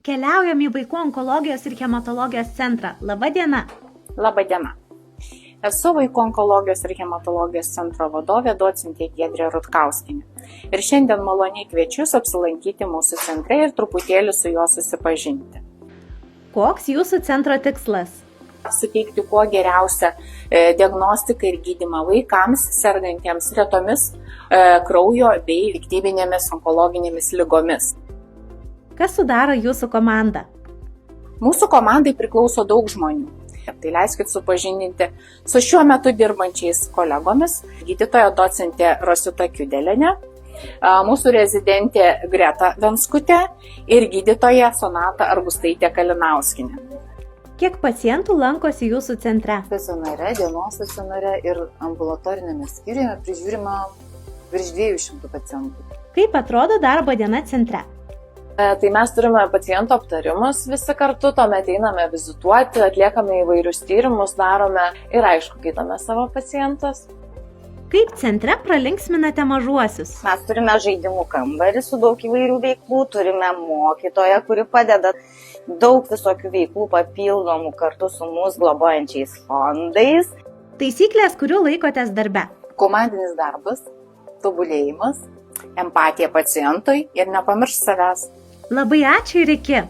Keliaujam į Vaikų onkologijos ir hematologijos centrą. Labą dieną. Labą dieną. Esu Vaikų onkologijos ir hematologijos centro vadovė docentė Giedrė Rutkauskienė. Ir šiandien maloniai kviečiu jūs apsilankyti mūsų centre ir truputėlį su juo susipažinti. Koks jūsų centro tikslas? Suteikti kuo geriausią diagnostiką ir gydymą vaikams, sergantiems retomis kraujo bei piktybinėmis onkologinėmis ligomis. Kas sudaro jūsų komandą? Mūsų komandai priklauso daug žmonių. Tai leiskit supažindinti su šiuo metu dirbančiais kolegomis, gydytoja docentė Rosita Kiudelienė, mūsų rezidentė Greta Venskutė ir gydytoja Sonata Arbustaitė Kalinauskienė. Kiek pacientų lankosi jūsų centre? Stacionare, dienos stacionare ir ambulatorinėme skyriuje prižiūrima virš 200 pacientų. Kaip atrodo darbo diena centre? Tai mes turime pacientų aptarimus visi kartu, tuomet einame vizituoti, atliekame įvairius tyrimus, darome ir aišku, gydome savo pacientus. Kaip centre pralinksminate mažuosius? Mes turime žaidimų kambarį su daug įvairių veiklų, turime mokytoją, kuri padeda daug visokių veiklų papildomų kartu su mūsų globojančiais fondais. Taisyklės, kurių laikotės darbe? Komandinis darbas, tobulėjimas, Empatija pacientui ir nepamiršk savęs. Labai ačiū ir iki.